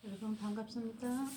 여러분 반갑습니다.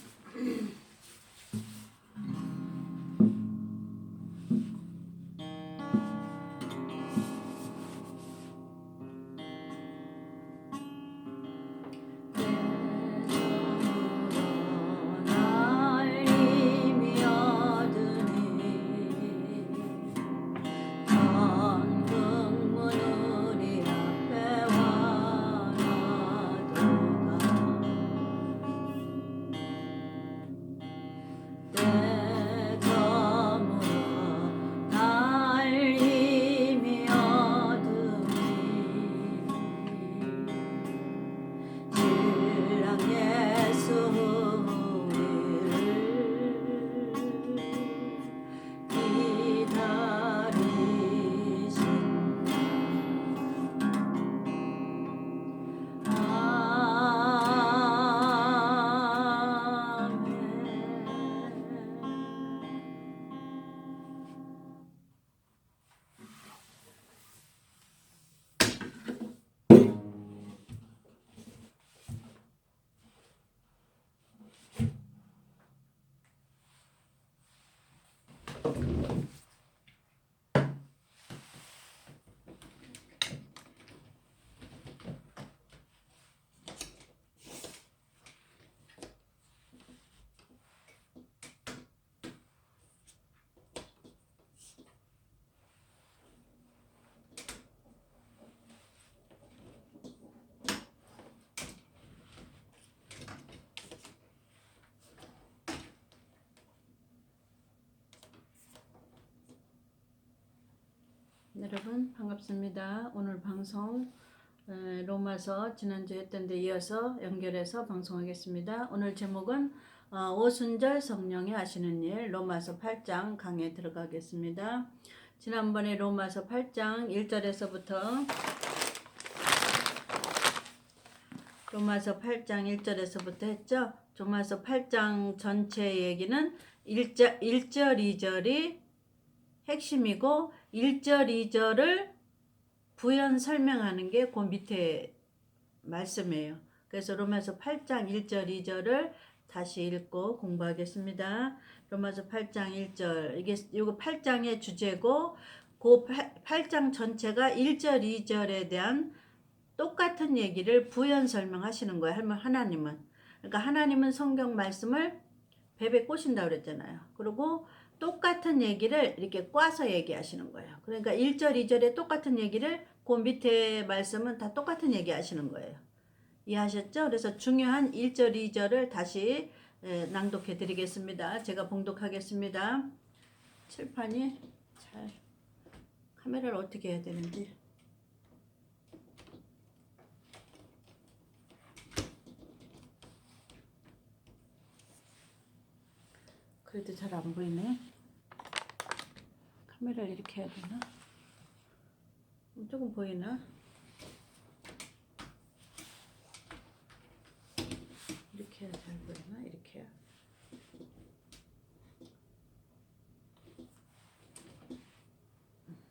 여러분 반갑습니다. 오늘 방송 로마서 지난주에 했던 데 이어서 연결해서 방송하겠습니다. 오늘 제목은 오순절 성령이 하시는 일 로마서 8장 강의에 들어가겠습니다. 지난번에 로마서 8장 1절에서부터 로마서 8장 1절에서부터 했죠. 로마서 8장 전체 얘기는 1절 2절이 핵심이고 1절 2절을 부연 설명하는 게 그 밑에 말씀이에요. 그래서 로마서 8장 1절 2절을 다시 읽고 공부하겠습니다. 로마서 8장 1절 이거 8장의 주제고 그 8장 전체가 1절 2절에 대한 똑같은 얘기를 부연 설명하시는 거예요. 하나님은. 그러니까 하나님은 성경 말씀을 베베 꼬신다고 그랬잖아요. 그리고 똑같은 얘기를 이렇게 꽈서 얘기하시는 거예요. 그러니까 1절, 2절에 똑같은 얘기를 그 밑에 말씀은 다 똑같은 얘기 하시는 거예요. 이해하셨죠? 그래서 중요한 1절, 2절을 다시 낭독해 드리겠습니다. 제가 봉독하겠습니다. 칠판이 잘 카메라를 어떻게 해야 되는지. 그래도 잘 안 보이네. 카메라를 이렇게 해야 되나? 조금 보이나? 이렇게 해야 잘 보이나? 이렇게 해야.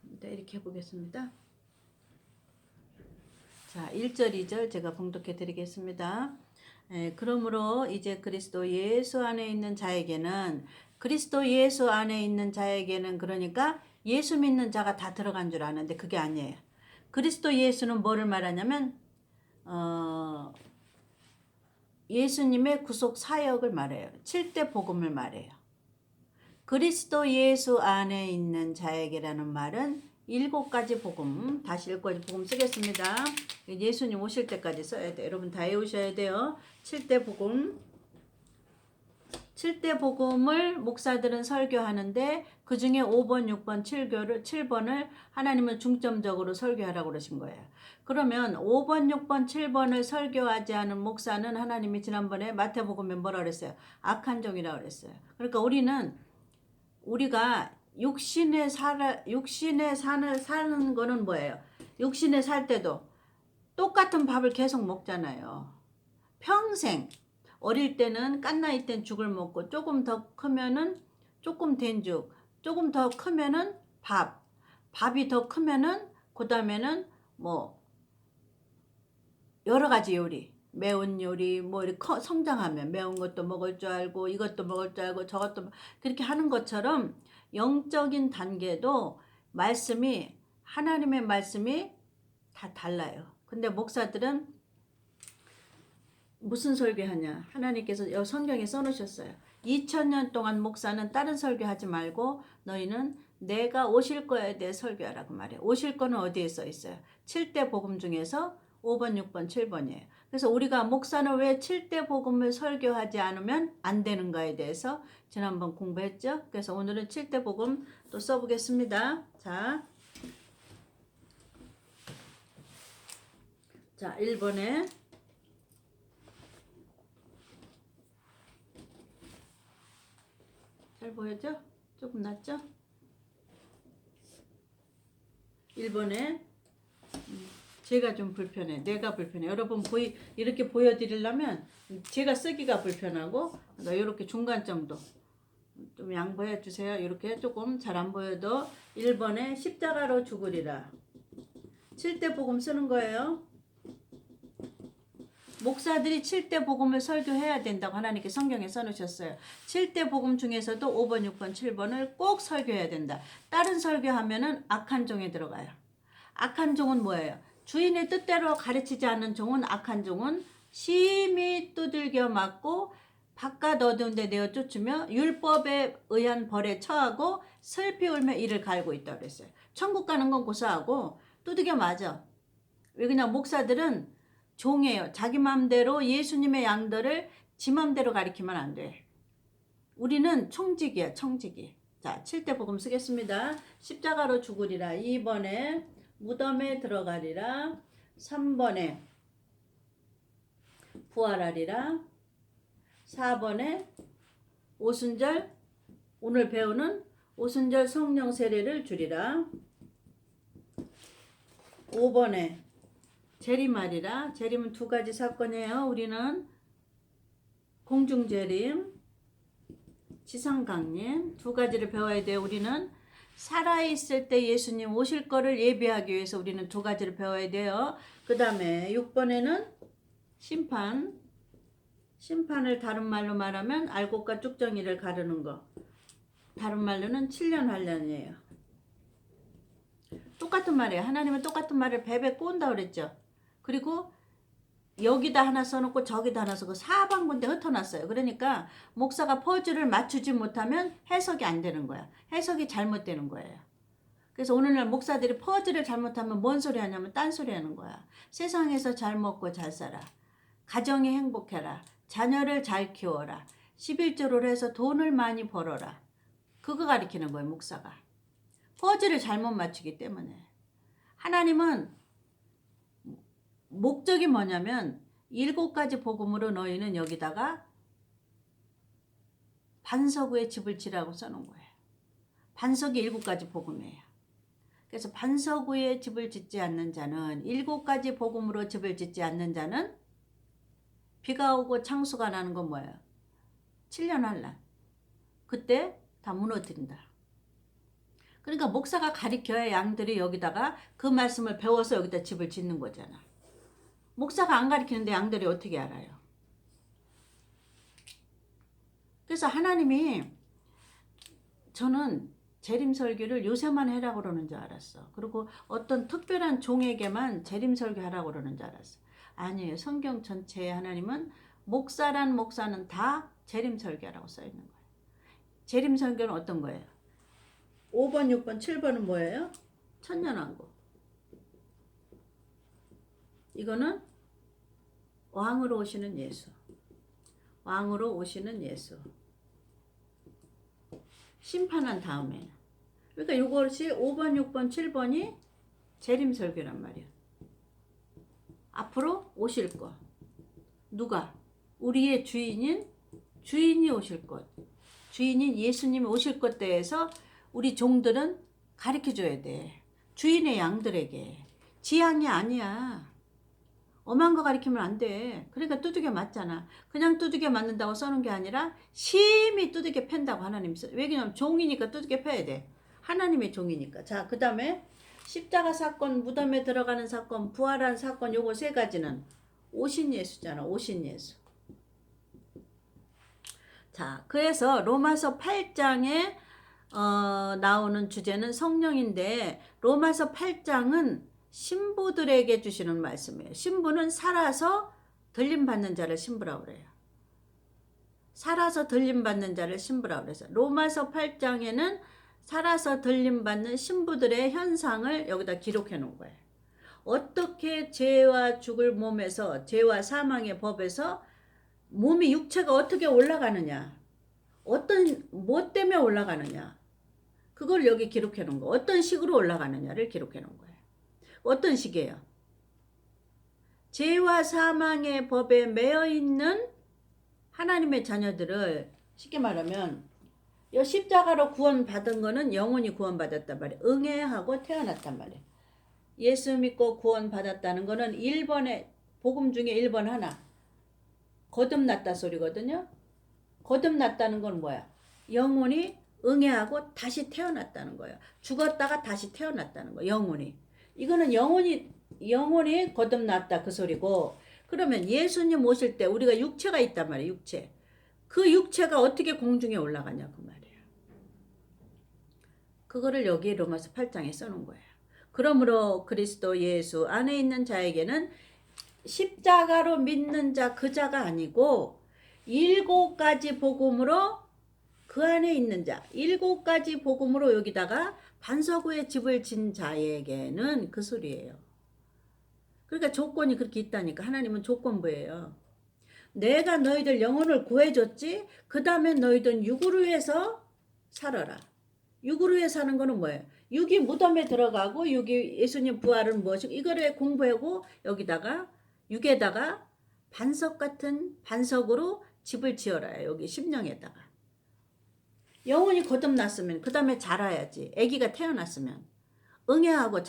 일단 이렇게 해보겠습니다. 자, 1절, 2절 제가 봉독해 드리겠습니다. 그러므로 이제 그리스도 예수 안에 있는 자에게는 그리스도 예수 안에 있는 자에게는 그러니까 예수 믿는 자가 다 들어간 줄 아는데 그게 아니에요. 그리스도 예수는 뭐를 말하냐면 예수님의 구속 사역을 말해요. 7대 복음을 말해요. 그리스도 예수 안에 있는 자에게라는 말은 7가지 복음, 다시 7가지 복음 쓰겠습니다. 예수님 오실 때까지 써야 돼요. 여러분 다 외우셔야 돼요. 7대 복음. 7대 복음을 목사들은 설교하는데 그 중에 5번, 6번, 7번을 하나님은 중점적으로 설교하라고 그러신 거예요. 그러면 5번, 6번, 7번을 설교하지 않은 목사는 하나님이 지난번에 마태복음에 뭐라 그랬어요? 악한 종이라고 그랬어요. 그러니까 우리가 육신에 사는 거는 뭐예요? 육신에 살 때도 똑같은 밥을 계속 먹잖아요. 평생. 어릴 때는 깐나이 땐 죽을 먹고 조금 더 크면은 조금 된 죽, 조금 더 크면은 밥이 더 크면은 그 다음에는 뭐 여러 가지 요리. 매운 요리 뭐 이렇게 성장하면 매운 것도 먹을 줄 알고 이것도 먹을 줄 알고 저것도 그렇게 하는 것처럼 영적인 단계도 말씀이 하나님의 말씀이 다 달라요. 근데 목사들은 무슨 설교하냐? 하나님께서 여 성경에 써놓으셨어요. 2000년 동안 목사는 다른 설교하지 말고 너희는 내가 오실 거에 대해 설교하라고 말해요. 오실 거는 어디에 써 있어요? 7대 복음 중에서 5번, 6번, 7번이에요. 그래서 우리가 목사는 왜 7대 복음을 설교하지 않으면 안 되는가에 대해서 지난번 공부했죠. 그래서 오늘은 7대 복음 또 써보겠습니다. 자, 1번에 잘 보여죠? 조금 낫죠? 1번에 제가 좀 불편해. 내가 불편해. 여러분 이렇게 보여드리려면 제가 쓰기가 불편하고 그러니까 이렇게 중간 정도 좀 양보해 주세요. 이렇게 조금 잘 안 보여도 1번에 십자가로 죽으리라. 7대 복음 쓰는 거예요. 목사들이 7대 복음을 설교해야 된다고 하나님께 성경에 써놓으셨어요. 7대 복음 중에서도 5번, 6번, 7번을 꼭 설교해야 된다. 다른 설교하면은 악한 종에 들어가요. 악한 종은 뭐예요? 주인의 뜻대로 가르치지 않는 종은 악한 종은 심히 두들겨 맞고 바깥 어두운 데 내어 쫓으며 율법에 의한 벌에 처하고 슬피 울며 이를 갈고 있다고 그랬어요. 천국 가는 건 고사하고 두들겨 맞아. 왜 그냥 목사들은 종이에요. 자기 마음대로 예수님의 양들을 지 마음대로 가리키면 안 돼. 우리는 청직이야, 청직이. 자, 7대 복음 쓰겠습니다. 십자가로 죽으리라. 2번에 무덤에 들어가리라. 3번에 부활하리라. 4번에 오순절, 오늘 배우는 오순절 성령 세례를 주리라. 5번에 재림하리라. 재림은 두 가지 사건이에요. 우리는 공중재림, 지상강림 두 가지를 배워야 돼요. 우리는 살아있을 때 예수님 오실 거를 예비하기 위해서 우리는 두 가지를 배워야 돼요. 그 다음에 6번에는 심판을 다른 말로 말하면 알곡과 쭉정이를 가르는 거. 다른 말로는 7년 환란이에요. 똑같은 말이에요. 하나님은 똑같은 말을 베베 꼬은다 그랬죠. 그리고 여기다 하나 써놓고 저기다 하나 써고 사방군데 흩어놨어요. 그러니까 목사가 퍼즐을 맞추지 못하면 해석이 안 되는 거야. 해석이 잘못되는 거예요. 그래서 오늘날 목사들이 퍼즐을 잘못하면 뭔 소리 하냐면 딴소리 하는 거야. 세상에서 잘 먹고 잘 살아. 가정이 행복해라. 자녀를 잘 키워라. 11조를 해서 돈을 많이 벌어라. 그거 가리키는 거예요, 목사가. 퍼즐을 잘못 맞추기 때문에. 하나님은 목적이 뭐냐면 7가지 복음으로 너희는 여기다가 반석 위에 집을 지라고 써놓은 거예요. 반석이 7가지 복음이에요. 그래서 반석 위에 집을 짓지 않는 자는 7가지 복음으로 집을 짓지 않는 자는 비가 오고 창수가 나는 건 뭐예요? 7년 환란. 그때 다 무너진다. 그러니까 목사가 가리켜야 양들이 여기다가 그 말씀을 배워서 여기다 집을 짓는 거잖아. 목사가 안 가리키는데 양들이 어떻게 알아요? 그래서 하나님이 저는 재림 설교를 요새만 해라고 그러는 줄 알았어. 그리고 어떤 특별한 종에게만 재림 설교하라고 그러는 줄 알았어. 아니에요. 성경 전체에 하나님은 목사란 목사는 다 재림 설교하라고 써 있는 거예요. 재림 설교는 어떤 거예요? 5번, 6번, 7번은 뭐예요? 천년왕국. 이거는 왕으로 오시는 예수. 왕으로 오시는 예수. 심판한 다음에. 그러니까 이것이 5번, 6번, 7번이 재림설교란 말이야. 앞으로 오실 것. 누가? 우리의 주인이 오실 것. 주인인 예수님이 오실 것 대해서 우리 종들은 가르쳐줘야 돼. 주인의 양들에게. 지 양이 아니야. 엄한 거 가리키면 안 돼. 그러니까 두들겨 맞잖아. 그냥 두들겨 맞는다고 써놓은 게 아니라 심히 두들겨 팬다고 하나님 써. 왜냐면 종이니까 두들겨 패야 돼. 하나님의 종이니까. 자, 그 다음에 십자가 사건, 무덤에 들어가는 사건, 부활한 사건 요거 3가지는 오신 예수잖아. 오신 예수. 자, 그래서 로마서 8장에 나오는 주제는 성령인데 로마서 8장은 신부들에게 주시는 말씀이에요. 신부는 살아서 들림받는 자를 신부라고 그래요. 살아서 들림받는 자를 신부라고 그래서 로마서 8장에는 살아서 들림받는 신부들의 현상을 여기다 기록해 놓은 거예요. 어떻게 죄와 죽을 몸에서 죄와 사망의 법에서 몸이 육체가 어떻게 올라가느냐, 어떤 뭐 때문에 올라가느냐, 그걸 여기 기록해 놓은 거. 어떤 식으로 올라가느냐를 기록해 놓은 거예요. 어떤 식이에요? 죄와 사망의 법에 매여 있는 하나님의 자녀들을 쉽게 말하면 이 십자가로 구원받은 거는 영원히 구원받았단 말이에요. 응애하고 태어났단 말이에요. 예수 믿고 구원받았다는 거는 1번의 복음 중에 1번 하나. 거듭났다 소리거든요. 거듭났다는 건 뭐야? 영혼이 응애하고 다시 태어났다는 거예요. 죽었다가 다시 태어났다는 거예요. 영혼이. 이거는 영혼이 거듭났다 그 소리고, 그러면 예수님 오실 때 우리가 육체가 있단 말이에요. 육체. 그 육체가 어떻게 공중에 올라가냐 그 말이에요. 그거를 여기 로마서 8장에 써놓은 거예요. 그러므로 그리스도 예수 안에 있는 자에게는 십자가로 믿는 자 그 자가 아니고 7가지 복음으로 그 안에 있는 자 7가지 복음으로 여기다가 반석 위에 집을 진 자에게는 그 소리예요. 그러니까 조건이 그렇게 있다니까. 하나님은 조건부예요. 내가 너희들 영혼을 구해줬지, 그 다음에 너희들 육으로 해서 살아라. 육으로 해 사는 거는 뭐예요? 육이 무덤에 들어가고 육이 예수님 부활은 무엇이고 이거를 공부하고 여기다가 육에다가 반석 같은 반석으로 집을 지어라. 여기 심령에다가. 영혼이 거듭났으면 그 다음에 자라야지. 아기가 태어났으면 응애하고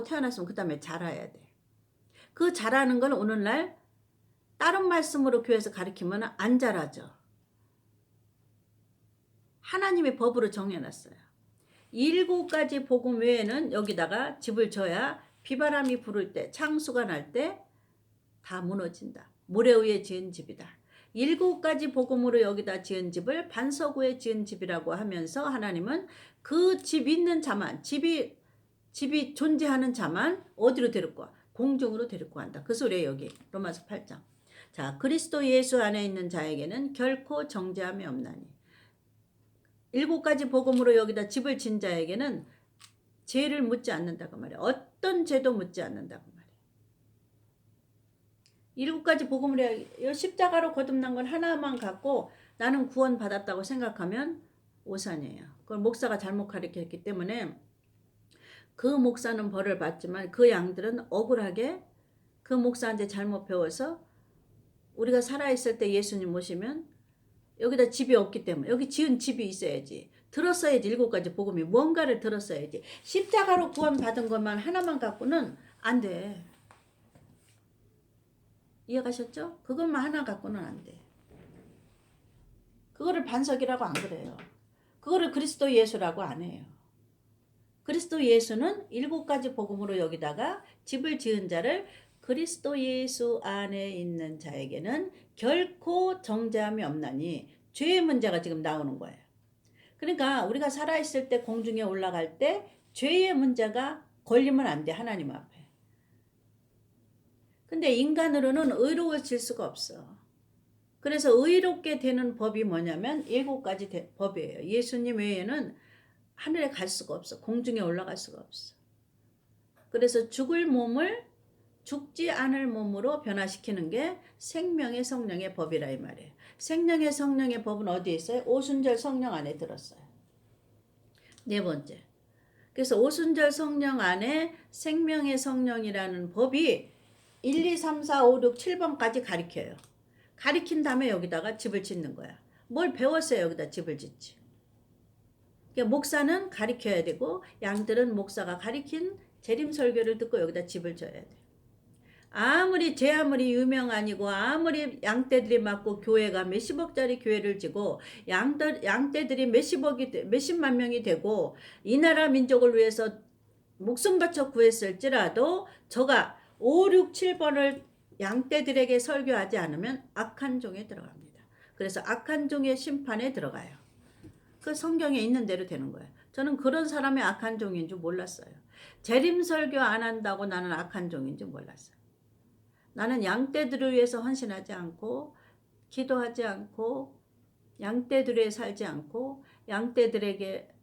태어났으면 그 다음에 자라야 돼. 그 자라는 건 오늘날 다른 말씀으로 교회에서 가르치면 안 자라죠. 하나님의 법으로 정해놨어요. 7가지 복음 외에는 여기다가 집을 져야 비바람이 불을 때, 창수가 날 때 다 무너진다. 모래 위에 지은 집이다. 7가지 복음으로 여기다 지은 집을 반석 위에 지은 집이라고 하면서 하나님은 그 집 있는 자만, 집이 존재하는 자만 어디로 데리고 와? 공중으로 데리고 간다. 그 소리예요. 여기 로마서 8장. 자, 그리스도 예수 안에 있는 자에게는 결코 정죄함이 없나니. 7가지 복음으로 여기다 집을 진 자에게는 죄를 묻지 않는다고 말이에요. 어떤 죄도 묻지 않는다고 말이에요. 7가지 복음으로 십자가로 거듭난 건 하나만 갖고 나는 구원받았다고 생각하면 오산이에요. 그걸 목사가 잘못 가르쳤기 때문에 그 목사는 벌을 받지만 그 양들은 억울하게 그 목사한테 잘못 배워서 우리가 살아있을 때 예수님 모시면 여기다 집이 없기 때문에 여기 지은 집이 있어야지. 들었어야지. 7가지 복음이 뭔가를 들었어야지. 십자가로 구원받은 것만 하나만 갖고는 안 돼. 이해가셨죠? 그것만 하나 갖고는 안 돼. 그거를 반석이라고 안 그래요. 그거를 그리스도 예수라고 안 해요. 그리스도 예수는 7가지 복음으로 여기다가 집을 지은 자를 그리스도 예수 안에 있는 자에게는 결코 정죄함이 없나니. 죄의 문제가 지금 나오는 거예요. 그러니까 우리가 살아있을 때 공중에 올라갈 때 죄의 문제가 걸리면 안 돼. 하나님 앞에. 근데 인간으로는 의로워질 수가 없어. 그래서 의롭게 되는 법이 뭐냐면 7가지 법이에요. 예수님 외에는 하늘에 갈 수가 없어. 공중에 올라갈 수가 없어. 그래서 죽을 몸을 죽지 않을 몸으로 변화시키는 게 생명의 성령의 법이라 이 말이에요. 생명의 성령의 법은 어디에 있어요? 오순절 성령 안에 들었어요. 4번째. 그래서 오순절 성령 안에 생명의 성령이라는 법이 1, 2, 3, 4, 5, 6, 7번까지 가리켜요. 가리킨 다음에 여기다가 집을 짓는 거야. 뭘 배웠어요? 여기다 집을 짓지. 그러니까 목사는 가리켜야 되고 양들은 목사가 가리킨 재림 설교를 듣고 여기다 집을 져야 돼. 아무리 유명 아니고 아무리 양떼들이 많고 교회가 몇십억짜리 교회를 지고 양떼들이 몇십만 명이 되고 이 나라 민족을 위해서 목숨 바쳐 구했을지라도 저가 5, 6, 7번을 양떼들에게 설교하지 않으면 악한 종에 들어갑니다. 그래서 악한 종의 심판에 들어가요. 그 성경에 있는 대로 되는 거예요. 저는 그런 사람이 악한 종인 줄 몰랐어요. 재림 설교 안 한다고 나는 악한 종인 줄 몰랐어요. 나는 양떼들을 위해서 헌신하지 않고 기도하지 않고 양떼들에 게 살지 않고 양떼들에게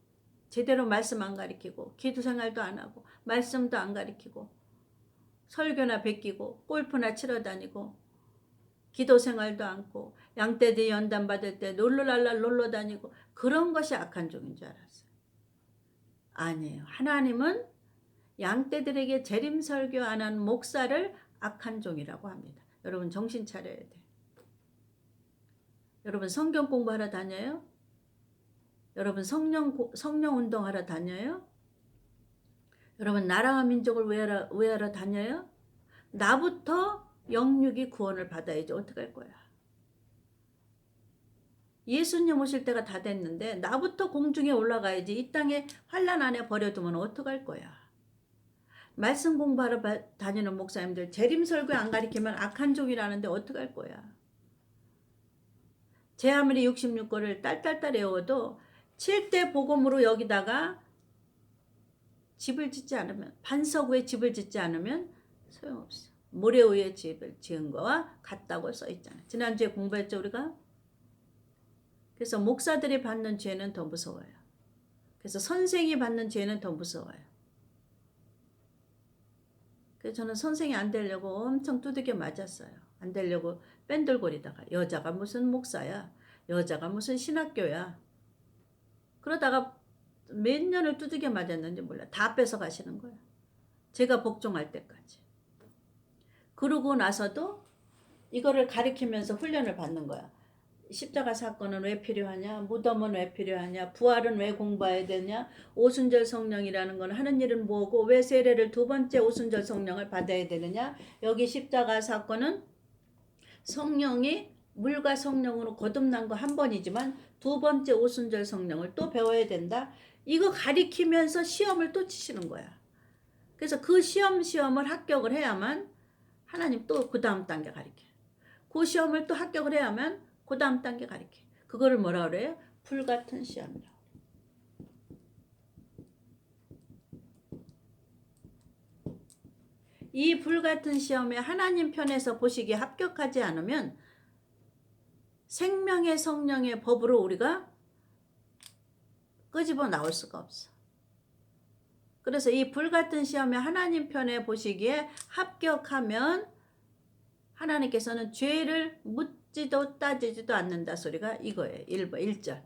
제대로 말씀 안 가르치고 기도 생활도 안 하고 말씀도 안 가르치고 설교나 베끼고 골프나 치러 다니고 기도 생활도 않고 양떼들이 연단 받을 때 놀러랄라 놀러 다니고 그런 것이 악한 종인 줄 알았어요. 아니에요. 하나님은 양떼들에게 재림 설교 안 한 목사를 악한 종이라고 합니다. 여러분 정신 차려야 돼. 여러분 성경 공부하러 다녀요? 여러분 성령 운동하러 다녀요? 여러분 나라와 민족을 왜 하러 다녀요? 나부터 영육이 구원을 받아야지 어떡할 거야. 예수님 오실 때가 다 됐는데 나부터 공중에 올라가야지. 이 땅에 환난 안에 버려두면 어떡할 거야. 말씀 공부하러 다니는 목사님들 재림 설교 안 가리키면 악한 종이라는데 어떡할 거야. 제 아무리 66거를 딸딸딸 외워도 7대 복음으로 여기다가 집을 짓지 않으면 반석 위에 집을 짓지 않으면 소용없어. 모래 위에 집을 지은 거와 같다고 써 있잖아요. 지난주에 공부했죠 우리가. 그래서 목사들이 받는 죄는 더 무서워요. 그래서 선생이 받는 죄는 더 무서워요. 그래서 저는 선생이 안 되려고 엄청 두들겨 맞았어요. 안 되려고 뺀들거리다가 여자가 무슨 목사야. 여자가 무슨 신학교야. 그러다가 몇 년을 두들겨 맞았는지 몰라. 다 뺏어 가시는 거야. 제가 복종할 때까지. 그러고 나서도 이거를 가리키면서 훈련을 받는 거야. 십자가 사건은 왜 필요하냐? 무덤은 왜 필요하냐? 부활은 왜 공부해야 되냐? 오순절 성령이라는 건 하는 일은 뭐고 왜 세례를 두 번째 오순절 성령을 받아야 되느냐? 여기 십자가 사건은 성령이 물과 성령으로 거듭난 거 한 번이지만 두 번째 오순절 성령을 또 배워야 된다. 이거 가리키면서 시험을 또 치시는 거야. 그래서 그 시험을 합격을 해야만 하나님 또 그 다음 단계 가리켜. 그 시험을 또 합격을 해야만 그 다음 단계 가리켜. 그거를 뭐라 그래요? 불같은 시험이라고. 이 불같은 시험에 하나님 편에서 보시기에 합격하지 않으면 생명의 성령의 법으로 우리가 끄집어 나올 수가 없어. 그래서 이 불같은 시험에 하나님 편에 보시기에 합격하면 하나님께서는 죄를 묻지도 따지지도 않는다 소리가 이거예요. 1절.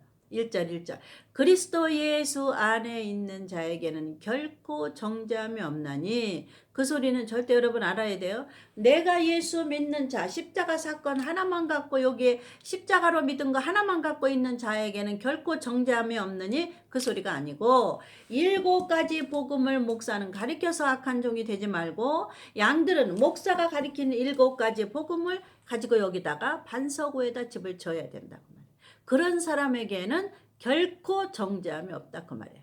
그리스도 예수 안에 있는 자에게는 결코 정죄함이 없나니. 그 소리는 절대 여러분 알아야 돼요. 내가 예수 믿는 자, 십자가 사건 하나만 갖고 여기에 십자가로 믿은 거 하나만 갖고 있는 자에게는 결코 정죄함이 없느니 그 소리가 아니고 7가지 복음을 목사는 가리켜서 악한 종이 되지 말고 양들은 목사가 가리키는 7가지 복음을 가지고 여기다가 반석 위에다 집을 지어야 된다고 말이에요. 그런 사람에게는 결코 정죄함이 없다 그 말이에요.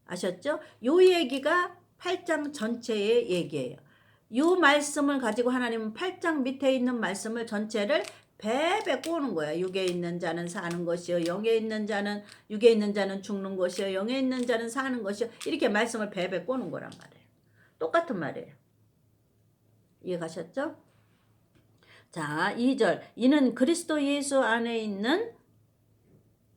아셨죠? 요 얘기가 8장 전체의 얘기예요. 요 말씀을 가지고 하나님은 8장 밑에 있는 말씀을 전체를 배배 꼬는 거야. 육에 있는 자는 사는 것이요 영에 있는 자는 육에 있는 자는 죽는 것이요 영에 있는 자는 사는 것이요 이렇게 말씀을 배배 꼬는 거란 말이에요. 똑같은 말이에요. 이해가셨죠? 자, 2절. 이는 그리스도 예수 안에 있는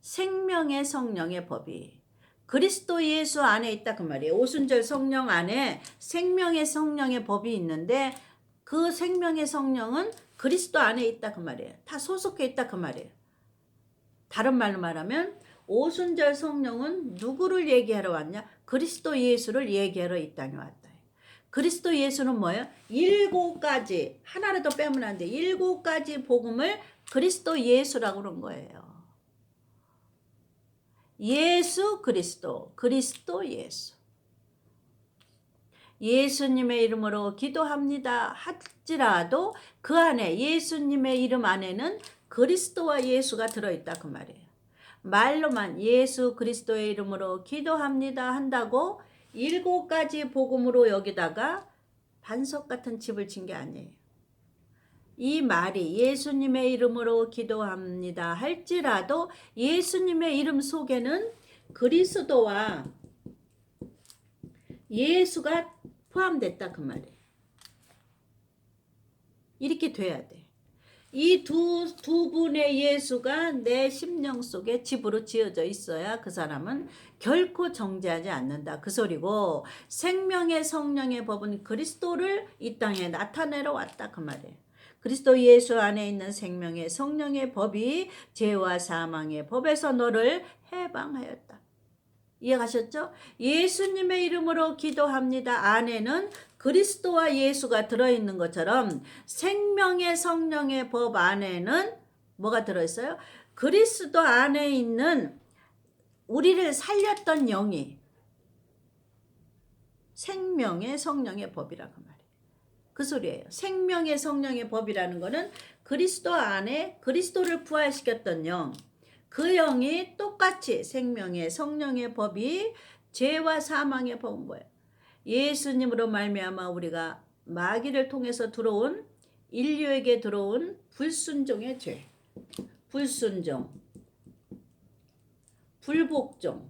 생명의 성령의 법이 그리스도 예수 안에 있다 그 말이에요. 오순절 성령 안에 생명의 성령의 법이 있는데 그 생명의 성령은 그리스도 안에 있다 그 말이에요. 다 소속해 있다 그 말이에요. 다른 말로 말하면 오순절 성령은 누구를 얘기하러 왔냐? 그리스도 예수를 얘기하러 이 땅에 왔다. 그리스도 예수는 뭐예요? 7가지 하나라도 빼면 안 돼. 7가지 복음을 그리스도 예수라고 그런 거예요. 예수 그리스도, 그리스도 예수. 예수님의 이름으로 기도합니다 할지라도 그 안에 예수님의 이름 안에는 그리스도와 예수가 들어있다 그 말이에요. 말로만 예수 그리스도의 이름으로 기도합니다 한다고 7가지 복음으로 여기다가 반석 같은 집을 진 게 아니에요. 이 말이 예수님의 이름으로 기도합니다 할지라도 예수님의 이름 속에는 그리스도와 예수가 포함됐다 그 말이에요. 이렇게 돼야 돼. 이 두 분의 예수가 내 심령 속에 집으로 지어져 있어야 그 사람은 결코 정죄하지 않는다. 그 소리고 생명의 성령의 법은 그리스도를 이 땅에 나타내러 왔다. 그 말이에요. 그리스도 예수 안에 있는 생명의 성령의 법이 죄와 사망의 법에서 너를 해방하였다. 이해가셨죠? 예수님의 이름으로 기도합니다 안에는 그리스도와 예수가 들어있는 것처럼 생명의 성령의 법 안에는 뭐가 들어있어요? 그리스도 안에 있는 우리를 살렸던 영이 생명의 성령의 법이라고 말해요. 그 소리예요. 생명의 성령의 법이라는 거는 그리스도 안에 그리스도를 부활시켰던 영, 그 영이 똑같이 생명의 성령의 법이 죄와 사망의 법은 뭐예요? 예수님으로 말미암아 우리가 마귀를 통해서 들어온 인류에게 들어온 불순종의 죄, 불순종, 불복종,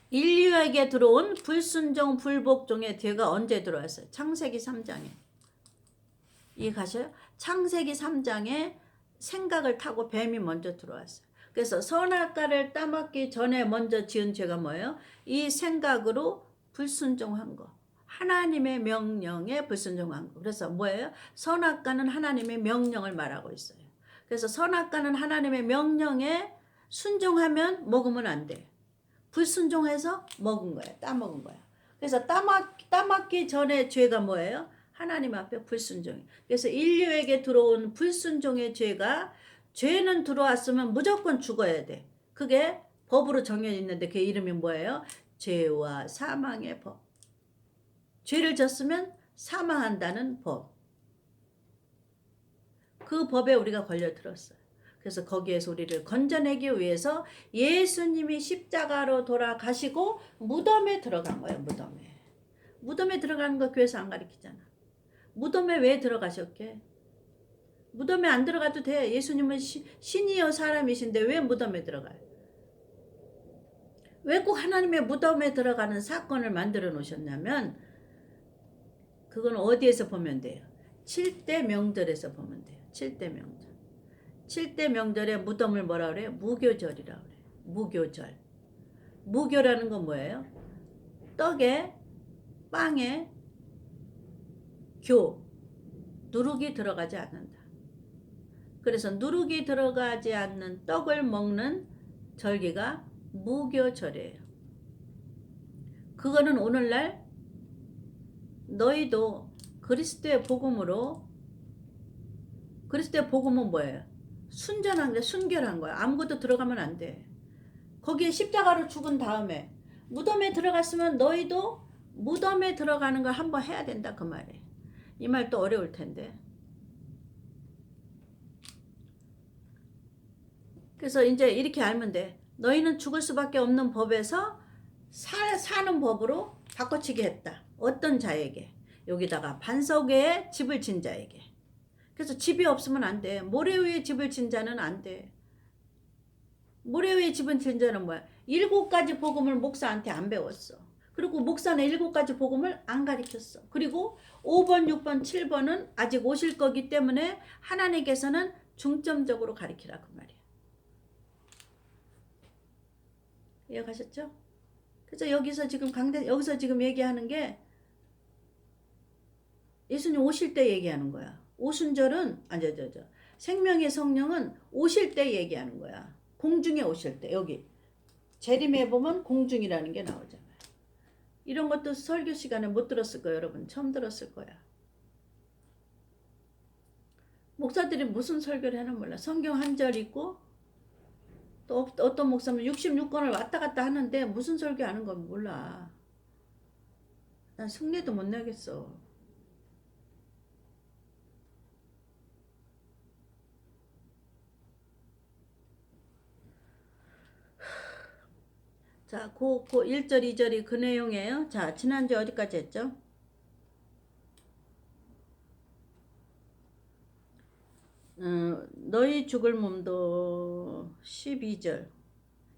인류에게 들어온 불순종, 불복종의 죄가 언제 들어왔어요? 창세기 3장에. 이해가셔요? 창세기 3장에 생각을 타고 뱀이 먼저 들어왔어요. 그래서 선악과를 따먹기 전에 먼저 지은 죄가 뭐예요? 이 생각으로 불순종한 거. 하나님의 명령에 불순종한 거. 그래서 뭐예요? 선악과는 하나님의 명령을 말하고 있어요. 그래서 선악과는 하나님의 명령에 순종하면 먹으면 안 돼. 불순종해서 먹은 거야. 따먹은 거야. 그래서 따먹기 전에 죄가 뭐예요? 하나님 앞에 불순종이. 그래서 인류에게 들어온 불순종의 죄가 죄는 들어왔으면 무조건 죽어야 돼. 그게 법으로 정해져 있는데 그 이름이 뭐예요? 죄와 사망의 법. 죄를 졌으면 사망한다는 법. 그 법에 우리가 걸려들었어요. 그래서 거기에서 우리를 건져내기 위해서 예수님이 십자가로 돌아가시고 무덤에 들어간 거예요. 무덤에. 무덤에 들어가는 거 교회에서 안 가르치잖아. 무덤에 왜 들어가셨게? 무덤에 안 들어가도 돼. 예수님은 신이요 사람이신데 왜 무덤에 들어가요? 왜 꼭 하나님의 무덤에 들어가는 사건을 만들어 놓으셨냐면 그건 어디에서 보면 돼요? 7대 명절에서 보면 돼요. 7대 명절. 7대 명절에 무덤을 뭐라 그래요? 무교절이라고 그래요. 무교절. 무교라는 건 뭐예요? 떡에 빵에 교 누룩이 들어가지 않는다. 그래서 누룩이 들어가지 않는 떡을 먹는 절기가 무교절이에요. 그거는 오늘날 너희도 그리스도의 복음으로 그리스도의 복음은 뭐예요? 순전한 게 순결한 거야. 아무것도 들어가면 안 돼. 거기에 십자가로 죽은 다음에 무덤에 들어갔으면 너희도 무덤에 들어가는 걸 한번 해야 된다 그 말이에요. 이 말 또 어려울 텐데. 그래서 이제 이렇게 알면 돼. 너희는 죽을 수밖에 없는 법에서 사는 법으로 바꿔치기 했다. 어떤 자에게? 여기다가 반석 위에 집을 진 자에게. 그래서 집이 없으면 안 돼. 모래 위에 집을 진 자는 안 돼. 모래 위에 집을 진 자는 뭐야? 7가지 복음을 목사한테 안 배웠어. 그리고 목사는 7가지 복음을 안 가르쳤어. 그리고 5번, 6번, 7번은 아직 오실 거기 때문에 하나님께서는 중점적으로 가르치라 그 말이야. 이해가셨죠? 그래서 여기서 지금 얘기하는 게 예수님 오실 때 얘기하는 거야. 오순절은 생명의 성령은 오실 때 얘기하는 거야. 공중에 오실 때. 여기 재림에 보면 공중이라는 게 나오잖아요. 이런 것도 설교 시간에 못 들었을 거예요. 여러분 처음 들었을 거야. 목사들이 무슨 설교를 하나 몰라. 성경 한 절 읽고 또 어떤 목사는 66권을 왔다 갔다 하는데 무슨 설교하는 건 몰라. 난 승리도 못 내겠어. 자, 그 1절, 2절이 그 내용이에요. 자, 지난주 어디까지 했죠? 너희 죽을 몸도 12절,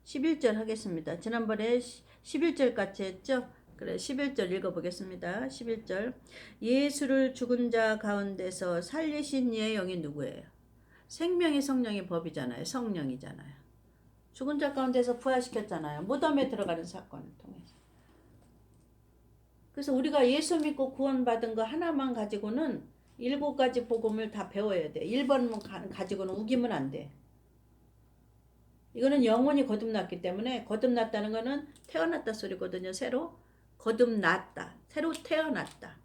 11절 하겠습니다. 지난번에 11절까지 했죠? 그래, 11절 읽어보겠습니다. 11절. 예수를 죽은 자 가운데서 살리신 이의 영이 누구예요? 생명의 성령의 법이잖아요. 성령이잖아요. 죽은 자 가운데서 부활시켰잖아요. 무덤에 들어가는 사건을 통해서. 그래서 우리가 예수 믿고 구원받은 거 하나만 가지고는 7가지 복음을 다 배워야 돼. 1번만 가지고는 우기면 안 돼. 이거는 영혼이 거듭났기 때문에, 거듭났다는 거는 태어났다 소리거든요. 새로 거듭났다. 새로 태어났다.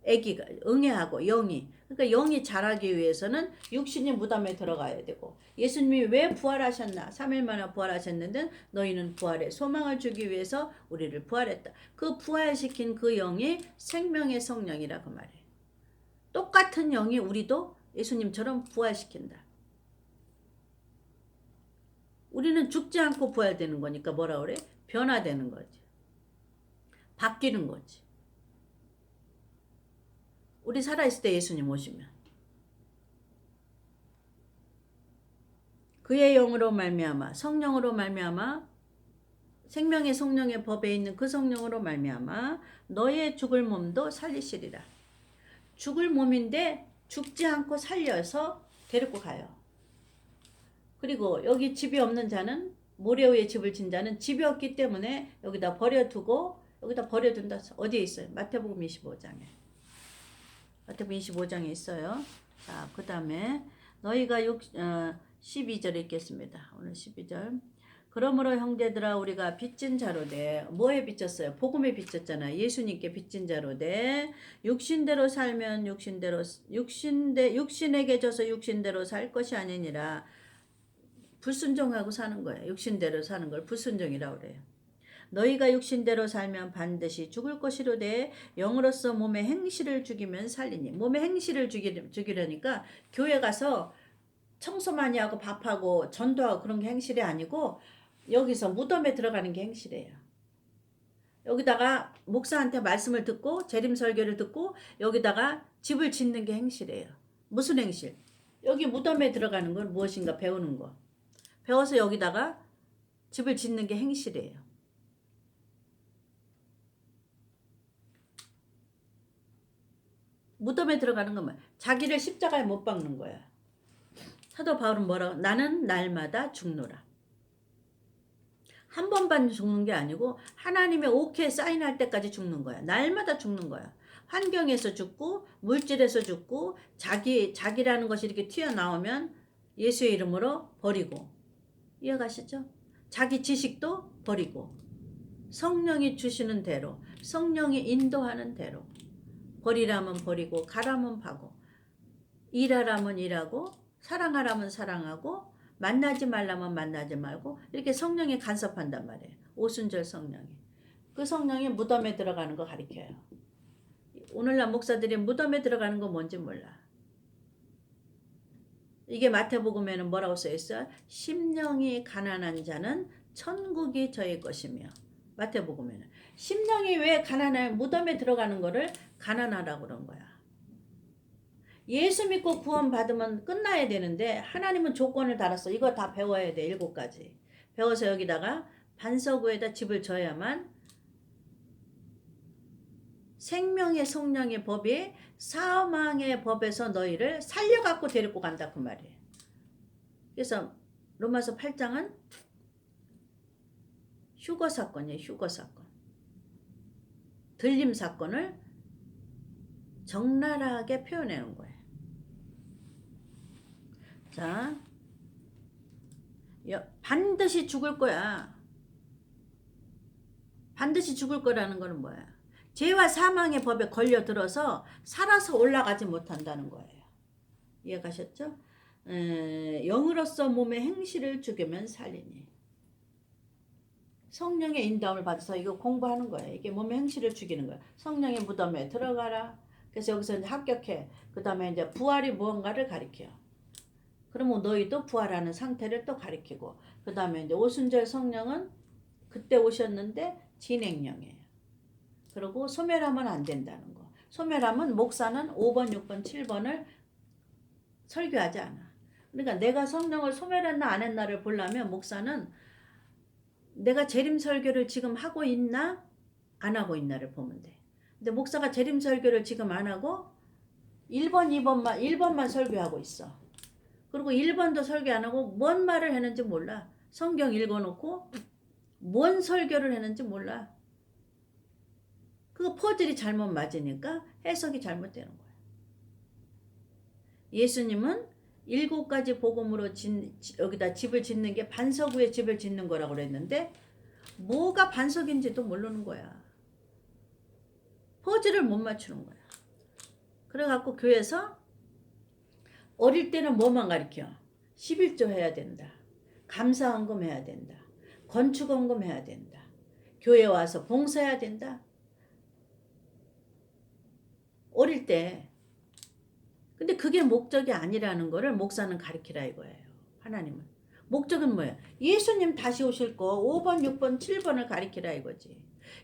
애기가 응애하고 영이. 그러니까 영이 자라기 위해서는 육신이 무덤에 들어가야 되고, 예수님이 왜 부활하셨나? 3일 만에 부활하셨는데 너희는 부활의 소망을 주기 위해서 우리를 부활했다. 그 부활시킨 그 영이 생명의 성령이라 그 말이에요. 똑같은 영이 우리도 예수님처럼 부활시킨다. 우리는 죽지 않고 부활되는 거니까 뭐라 그래? 변화되는 거지. 바뀌는 거지. 우리 살아있을 때 예수님 오시면 그의 영으로 말미암아, 성령으로 말미암아, 생명의 성령의 법에 있는 그 성령으로 말미암아 너의 죽을 몸도 살리시리라. 죽을 몸인데 죽지 않고 살려서 데리고 가요. 그리고 여기 집이 없는 자는, 모래 위에 집을 진 자는 집이 없기 때문에 여기다 버려두고, 여기다 버려둔다. 어디에 있어요? 마태복음 25장에. 마태복음 25장에 있어요. 자, 그 다음에 너희가 12절 읽겠습니다. 오늘 12절. 그러므로 형제들아 우리가 빚진 자로 돼. 뭐에 빚졌어요? 복음에 빚졌잖아요. 예수님께 빚진 자로 돼. 육신대로 살면 육신에게 져서 육신대로 살 것이 아니니라. 불순종하고 사는 거예요. 육신대로 사는 걸 불순종이라고 그래요. 너희가 육신대로 살면 반드시 죽을 것이로되 영으로서 몸의 행실을 죽이면 살리니. 몸의 행실을 죽이려니까 교회 가서 청소 많이 하고 밥하고 전도하고 그런 게 행실이 아니고, 여기서 무덤에 들어가는 게 행실이에요. 여기다가 목사한테 말씀을 듣고 재림설교를 듣고 여기다가 집을 짓는 게 행실이에요. 무슨 행실? 여기 무덤에 들어가는 건 무엇인가 배우는 거. 배워서 여기다가 집을 짓는 게 행실이에요. 무덤에 들어가는 건 자기를 십자가에 못 박는 거야. 사도 바울은 뭐라고? 나는 날마다 죽노라. 한 번만 죽는 게 아니고 하나님의 오케이 사인할 때까지 죽는 거야. 날마다 죽는 거야. 환경에서 죽고 물질에서 죽고 자기라는 것이 이렇게 튀어나오면 예수의 이름으로 버리고. 이해가시죠? 자기 지식도 버리고 성령이 주시는 대로, 성령이 인도하는 대로 버리라면 버리고 가라면 가고 일하라면 일하고 사랑하라면 사랑하고 만나지 말라면 만나지 말고 이렇게 성령이 간섭한단 말이에요. 오순절 성령이. 그 성령이 무덤에 들어가는 거 가르쳐요. 오늘날 목사들이 무덤에 들어가는 거 뭔지 몰라. 이게 마태복음에는 뭐라고 써있어요? 심령이 가난한 자는 천국이 저의 것이며. 마태복음에는 심령이 왜 가난해? 무덤에 들어가는 거를 가난하라고 그런 거야. 예수 믿고 구원 받으면 끝나야 되는데 하나님은 조건을 달았어. 이거 다 배워야 돼. 7가지. 배워서 여기다가 반석 위에다 집을 져야만 생명의 성령의 법이 사망의 법에서 너희를 살려갖고 데리고 간다 그 말이에요. 그래서 로마서 8장은 휴거 사건이에요. 휴거 사건. 들림 사건을 적나라하게 표현해놓은 거예요. 자, 반드시 죽을 거야. 반드시 죽을 거라는 거는 뭐야? 죄와 사망의 법에 걸려들어서 살아서 올라가지 못한다는 거예요. 이해가셨죠? 영으로서 몸의 행실을 죽이면 살리니. 성령의 인도함을 받아서 이거 공부하는 거예요. 이게 몸의 행실을 죽이는 거야. 성령의 무덤에 들어가라. 그래서 여기서 이제 합격해. 그 다음에 이제 부활이 무언가를 가리켜요. 그러면 너희도 부활하는 상태를 또 가리키고, 그 다음에 이제 오순절 성령은 그때 오셨는데 진행령이에요. 그리고 소멸하면 안 된다는 거. 소멸하면 목사는 5번, 6번, 7번을 설교하지 않아. 그러니까 내가 성령을 소멸했나 안 했나를 보려면 목사는 내가 재림 설교를 지금 하고 있나 안 하고 있나를 보면 돼. 근데 목사가 재림 설교를 지금 안 하고 1번, 1번만 설교하고 있어. 그리고 1번도 설교 안 하고 뭔 말을 했는지 몰라. 성경 읽어놓고 뭔 설교를 했는지 몰라. 그거 퍼즐이 잘못 맞으니까 해석이 잘못되는 거야. 예수님은 7가지 복음으로 여기다 집을 짓는 게 반석 위에 집을 짓는 거라고 그랬는데 뭐가 반석인지도 모르는 거야. 퍼즐을 못 맞추는 거야. 그래갖고 교회에서 어릴 때는 뭐만 가르쳐? 11조 해야 된다. 감사헌금 해야 된다. 건축헌금 해야 된다. 교회 와서 봉사해야 된다. 어릴 때. 근데 그게 목적이 아니라는 거를 목사는 가르치라 이거예요. 하나님은. 목적은 뭐예요? 예수님 다시 오실 거 5번, 6번, 7번을 가르치라 이거지.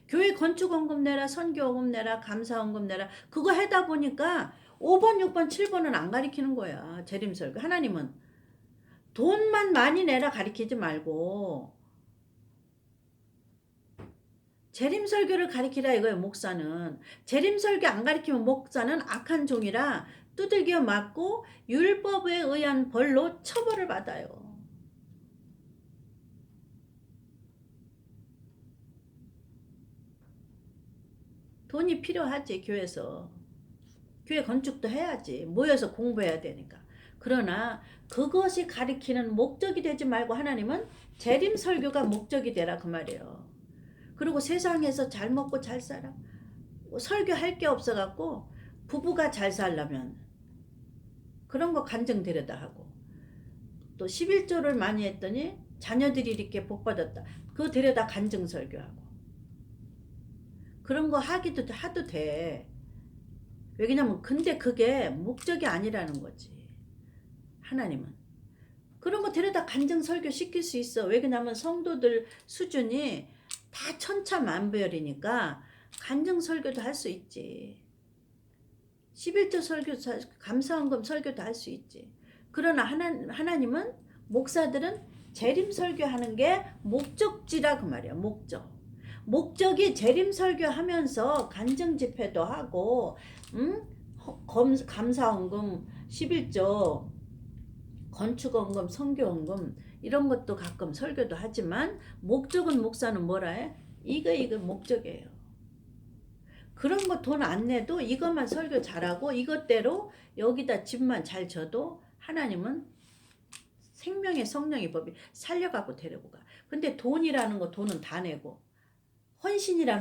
교회 건축헌금 내라, 선교헌금 내라, 감사헌금 내라. 그거 하다 보니까 5번, 6번, 7번은 안 가르치는 거야. 재림설교. 하나님은 돈만 많이 내라 가르치지 말고 재림설교를 가르치라 이거예요. 목사는. 재림설교 안 가르치면 목사는 악한 종이라 두들겨 맞고 율법에 의한 벌로 처벌을 받아요. 돈이 필요하지 교회에서. 교회 건축도 해야지. 모여서 공부해야 되니까. 그러나 그것이 가리키는 목적이 되지 말고 하나님은 재림설교가 목적이 되라 그 말이에요. 그리고 세상에서 잘 먹고 잘 살아. 설교할 게 없어갖고 부부가 잘 살려면 그런 거 간증 데려다 하고 또 11조를 많이 했더니 자녀들이 이렇게 복받았다. 그거 데려다 간증 설교하고 그런 거 하도 돼. 왜냐면 근데 그게 목적이 아니라는 거지. 하나님은. 그런 거 데려다 간증 설교 시킬 수 있어. 왜냐면 성도들 수준이 다 천차만별이니까 간증 설교도 할 수 있지. 11조 설교, 감사헌금 설교도 할 수 있지. 그러나 하나님은 목사들은 재림 설교하는 게 목적지라 그 말이야. 목적이 재림 설교하면서 간증 집회도 하고 감사헌금 11조 건축헌금 선교헌금 이런 것도 가끔 설교도 하지만 목적은 목사는 뭐라 해? 이거 목적이에요. 그런 거 돈 안 내도 이것만 설교 잘하고 이것대로 여기다 집만 잘 져도 하나님은 생명의 성령의 법이 살려갖고 데리고 가. 근데 돈이라는 거 돈은 다 내고 헌신이라는